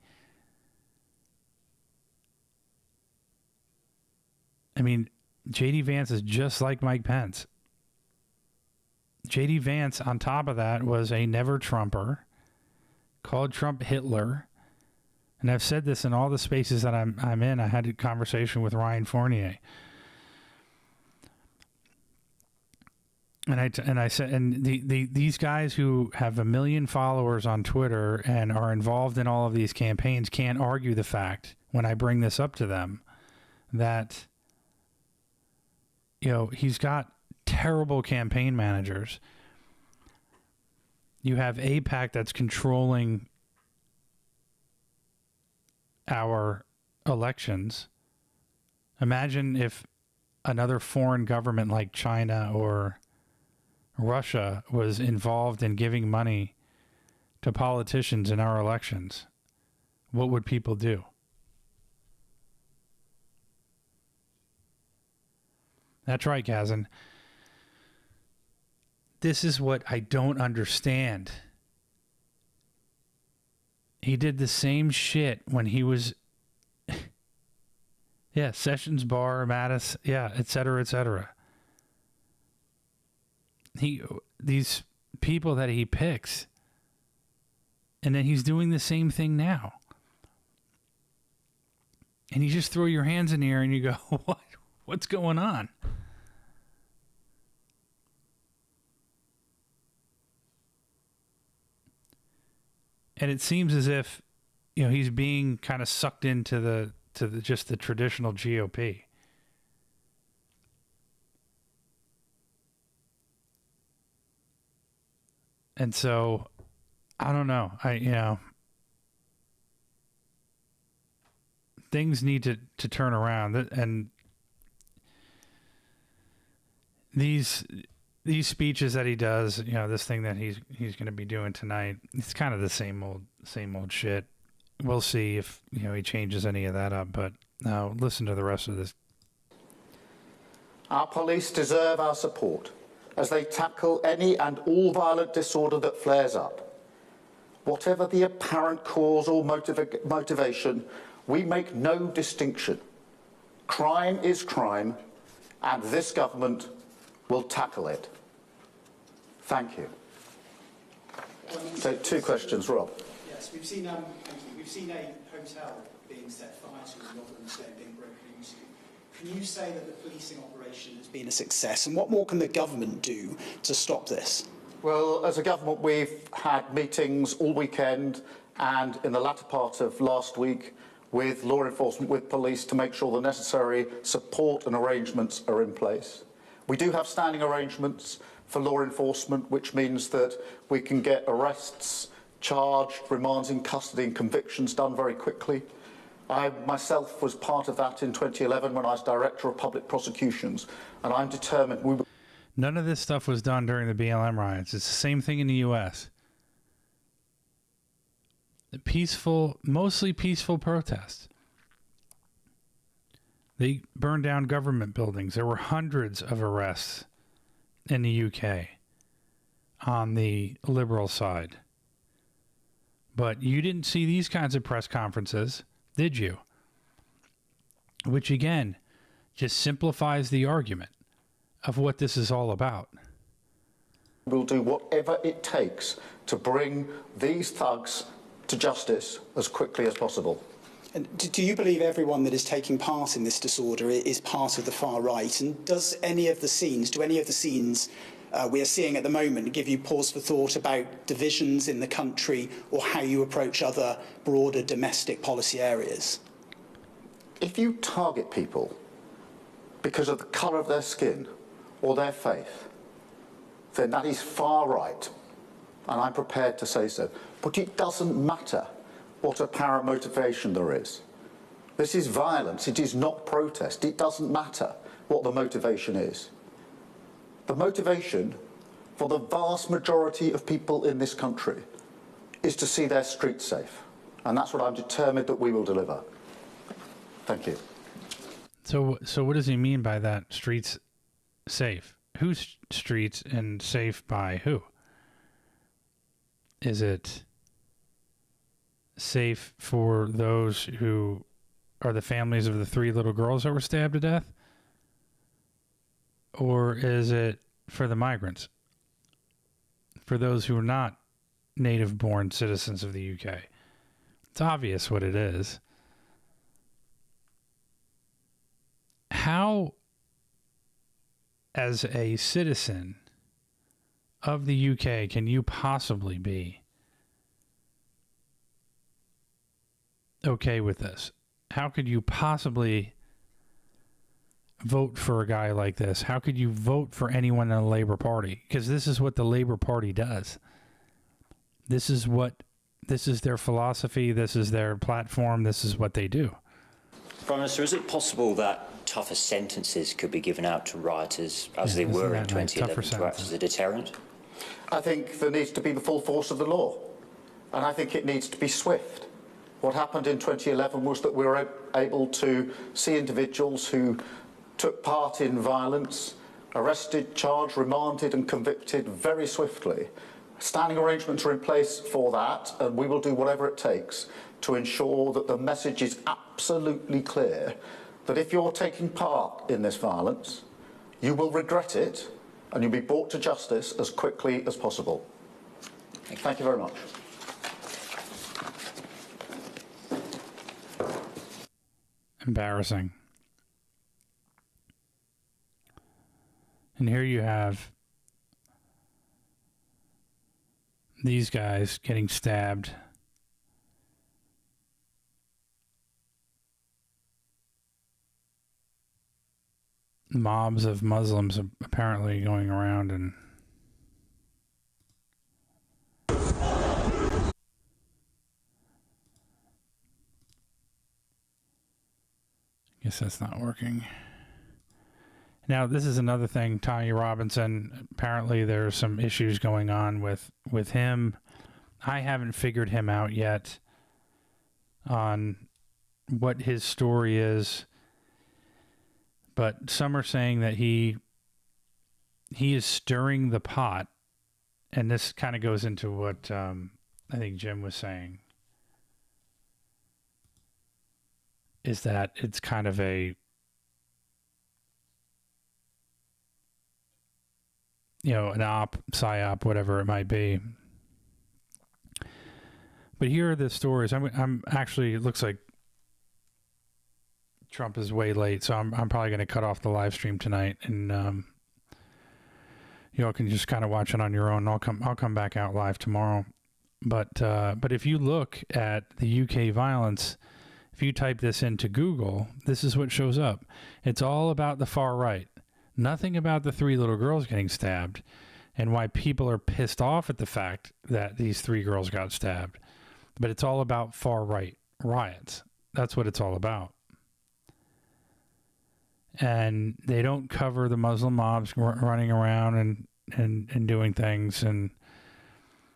I mean, J.D. Vance is just like Mike Pence. J.D. Vance, on top of that, was a never Trumper, called Trump Hitler. And I've said this in all the spaces that I'm in. I had a conversation with Ryan Fournier. And I said, and these guys who have 1 million followers on Twitter and are involved in all of these campaigns can't argue the fact, when I bring this up to them, that, you know, he's got terrible campaign managers. You have AIPAC that's controlling our elections. Imagine if another foreign government like China or Russia was involved in giving money to politicians in our elections. What would people do? That's right, Kazan. This is what I don't understand. He did the same shit when he was, Sessions Bar, Mattis, et cetera, et cetera. These people that he picks, and then he's doing the same thing now. And you just throw your hands in the air and you go, what's going on? And it seems as if, you know, he's being kind of sucked into just the traditional GOP. And so, I don't know. Things need to turn around, and these speeches that he does, you know, this thing that he's going to be doing tonight, it's kind of the same old shit. We'll see if, you know, he changes any of that up, but now listen to the rest of this. Our police deserve our support as they tackle any and all violent disorder that flares up. Whatever the apparent cause or motivation, we make no distinction. Crime is crime, and this government will tackle it. Thank you. So, 2 questions, Rob. Yes, we've seen. Thank you. We've seen a hotel being set fire to and Rotherham Estate being broken into. Can you say that the policing operation has been a success, and what more can the government do to stop this? Well, as a government, we've had meetings all weekend and in the latter part of last week with law enforcement, with police, to make sure the necessary support and arrangements are in place. We do have standing arrangements for law enforcement, which means that we can get arrests, charged, remands in custody and convictions done very quickly. I myself was part of that in 2011 when I was Director of Public Prosecutions, and I'm determined we will. None of this stuff was done during the BLM riots. It's the same thing in the U.S. The mostly peaceful protests. They burned down government buildings. There were hundreds of arrests in the UK on the liberal side. But you didn't see these kinds of press conferences, did you? Which, again, just simplifies the argument of what this is all about. We'll do whatever it takes to bring these thugs to justice as quickly as possible. And do you believe everyone that is taking part in this disorder is part of the far right? And do any of the scenes we are seeing at the moment give you pause for thought about divisions in the country or how you approach other broader domestic policy areas? If you target people because of the colour of their skin or their faith, then that is far right, and I'm prepared to say so. But it doesn't matter what apparent motivation there is. This is violence, it is not protest. It doesn't matter what the motivation is. The motivation for the vast majority of people in this country is to see their streets safe, and that's what I'm determined that we will deliver. Thank you. So what does he mean by that, streets safe? Whose streets, and safe by who? Is it safe for those who are the families of the 3 little girls that were stabbed to death? Or is it for the migrants? For those who are not native-born citizens of the UK? It's obvious what it is. How, as a citizen of the UK, can you possibly be okay with this? How could you possibly vote for a guy like this? How could you vote for anyone in the Labour Party? Because this is what the Labour Party does. This is their philosophy. This is their platform. This is what they do. Prime Minister, is it possible that tougher sentences could be given out to rioters as they were in 2011 to act as a deterrent? I think there needs to be the full force of the law, and I think it needs to be swift. What happened in 2011 was that we were able to see individuals who took part in violence, arrested, charged, remanded and convicted very swiftly. Standing arrangements are in place for that, and we will do whatever it takes to ensure that the message is absolutely clear that if you're taking part in this violence, you will regret it and you'll be brought to justice as quickly as possible. Thank you very much. Embarrassing. And here you have these guys getting stabbed. Mobs of Muslims apparently going around and guess that's not working. Now, this is another thing, Tanya Robinson. Apparently there's some issues going on with him. I haven't figured him out yet on what his story is. But some are saying that he is stirring the pot. And this kind of goes into what I think Jim was saying. Is that it's kind of a, an psyop, whatever it might be. But here are the stories. I'm actually, it looks like Trump is way late, so I'm probably going to cut off the live stream tonight, and you all can just kind of watch it on your own. I'll come back out live tomorrow. But if you look at the UK violence, if you type this into Google, this is what shows up. It's all about the far right. Nothing about the 3 little girls getting stabbed and why people are pissed off at the fact that these 3 girls got stabbed. But it's all about far right riots. That's what it's all about. And they don't cover the Muslim mobs running around and doing things and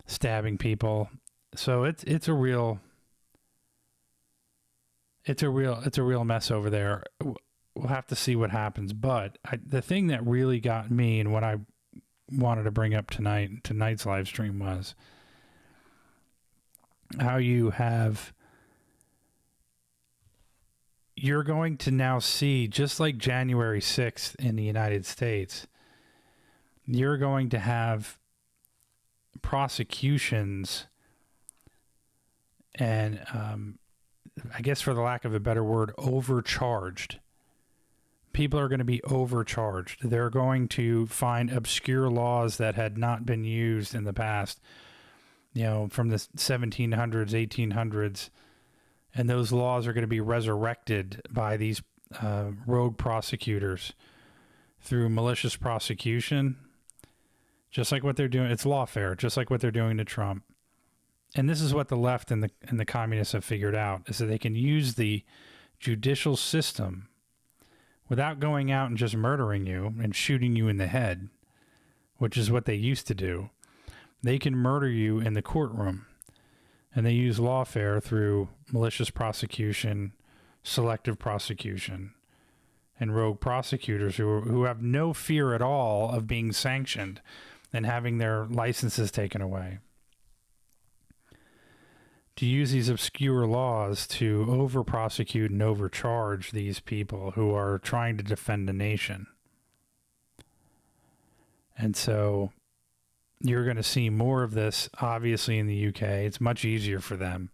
stabbing people. So it's a real mess over there. We'll have to see what happens. But the thing that really got me and what I wanted to bring up tonight's live stream was how you're going to now see, just like January 6th in the United States, you're going to have prosecutions and, I guess for the lack of a better word, overcharged. People are going to be overcharged. They're going to find obscure laws that had not been used in the past, from the 1700s, 1800s. And those laws are going to be resurrected by these rogue prosecutors through malicious prosecution, just like what they're doing. It's lawfare, just like what they're doing to Trump. And this is what the left and the communists have figured out, is that they can use the judicial system without going out and just murdering you and shooting you in the head, which is what they used to do. They can murder you in the courtroom. And they use lawfare through malicious prosecution, selective prosecution, and rogue prosecutors who have no fear at all of being sanctioned and having their licenses taken away. To use these obscure laws to over-prosecute and overcharge these people who are trying to defend the nation. And so you're going to see more of this, obviously, in the UK. It's much easier for them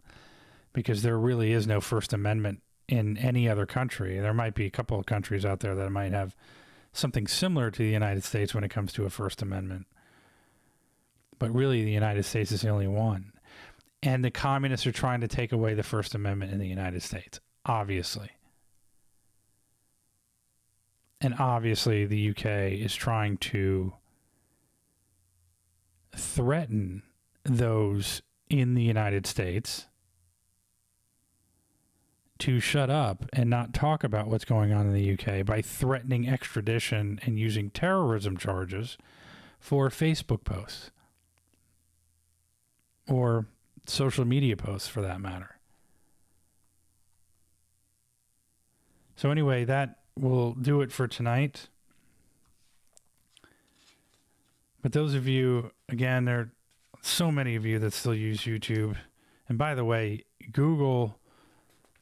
because there really is no First Amendment in any other country. There might be a couple of countries out there that might have something similar to the United States when it comes to a First Amendment. But really, the United States is the only one. And the communists are trying to take away the First Amendment in the United States, obviously. And obviously, the UK is trying to threaten those in the United States to shut up and not talk about what's going on in the UK by threatening extradition and using terrorism charges for Facebook posts or social media posts, for that matter. So anyway, that will do it for tonight. But those of you, again, there are so many of you that still use YouTube. And by the way, Google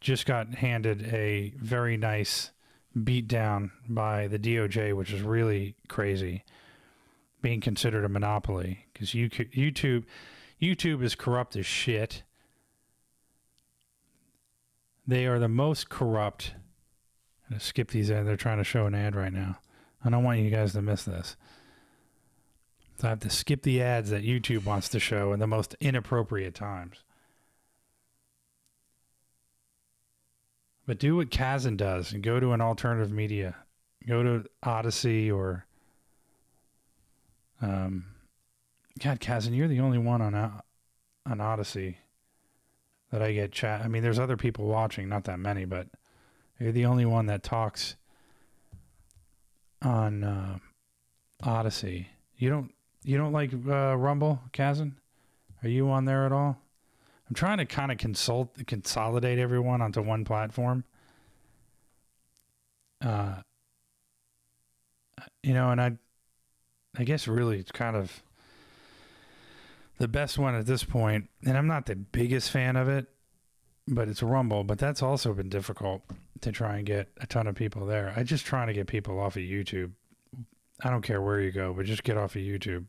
just got handed a very nice beatdown by the DOJ, which is really crazy, being considered a monopoly, because YouTube is corrupt as shit. They are the most corrupt. I'm going to skip these ads. They're trying to show an ad right now. I don't want you guys to miss this. So I have to skip the ads that YouTube wants to show in the most inappropriate times. But do what Kazan does and go to an alternative media. Go to Odyssey or... God, Kazan, you're the only one on Odyssey that I get chat. I mean, there's other people watching, not that many, but you're the only one that talks on Odyssey. You don't like Rumble, Kazan? Are you on there at all? I'm trying to kind of consolidate everyone onto one platform. And I guess really it's kind of the best one at this point, and I'm not the biggest fan of it, but it's Rumble. But that's also been difficult to try and get a ton of people there. I'm just trying to get people off of YouTube. I don't care where you go, but just get off of YouTube.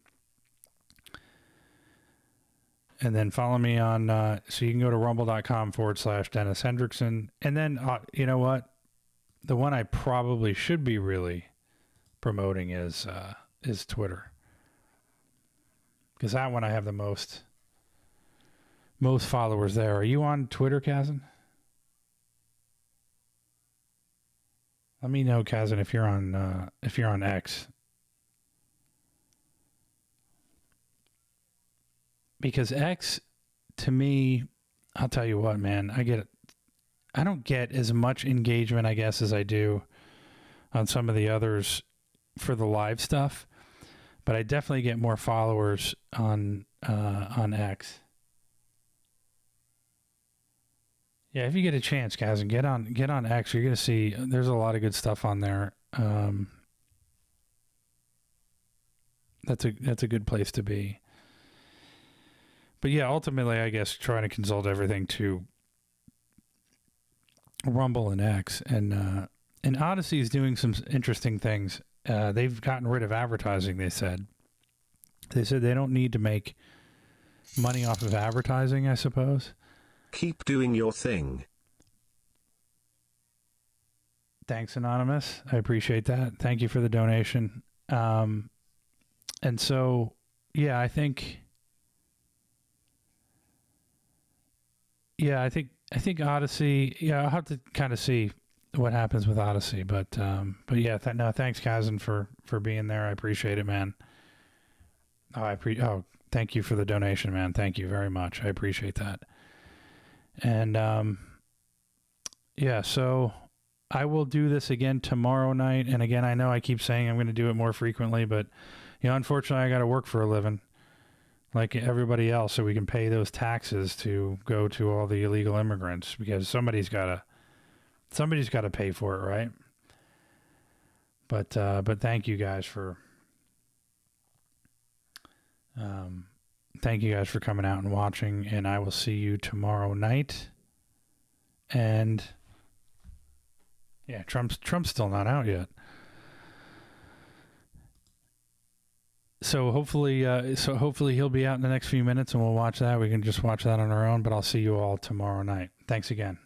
And then follow me on, so you can go to rumble.com/Dennis Hendrickson. And then, you know what? The one I probably should be really promoting is Twitter. because that one I have the most followers there. Are you on Twitter, Kazan? Let me know, Kazan, if you're on X. Because X, to me, I'll tell you what, man, I don't get as much engagement, I guess, as I do on some of the others for the live stuff, but I definitely get more followers on X. Yeah, if you get a chance, guys, and get on X, you're gonna see there's a lot of good stuff on there. That's a good place to be. But yeah, ultimately, I guess trying to consult everything to Rumble and X, and Odyssey is doing some interesting things. They've gotten rid of advertising. They said they don't need to make money off of advertising, I suppose. Keep doing your thing. Thanks, Anonymous. I appreciate that. Thank you for the donation. And so, yeah, I think Odyssey. Yeah, I'll have to kind of see what happens with Odyssey, but yeah, thanks, Kazan, for being there. I appreciate it, man. Thank you for the donation, man. Thank you very much. I appreciate that. And yeah, so I will do this again tomorrow night. And again, I know I keep saying I'm going to do it more frequently, but unfortunately, I got to work for a living, like everybody else, so we can pay those taxes to go to all the illegal immigrants, because somebody's got to pay for it, right? But thank you guys for coming out and watching, and I will see you tomorrow night. And yeah, Trump's still not out yet. So hopefully he'll be out in the next few minutes, and we'll watch that. We can just watch that on our own, but I'll see you all tomorrow night. Thanks again.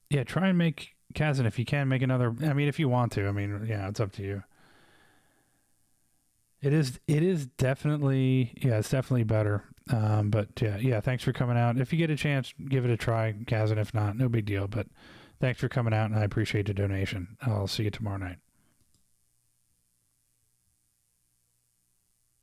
Yeah, try and make, Kazan, if you can, make another. I mean, if you want to. I mean, yeah, it's up to you. It is definitely, yeah, it's definitely better. But yeah, thanks for coming out. If you get a chance, give it a try, Kazan. If not, no big deal. But thanks for coming out, and I appreciate the donation. I'll see you tomorrow night.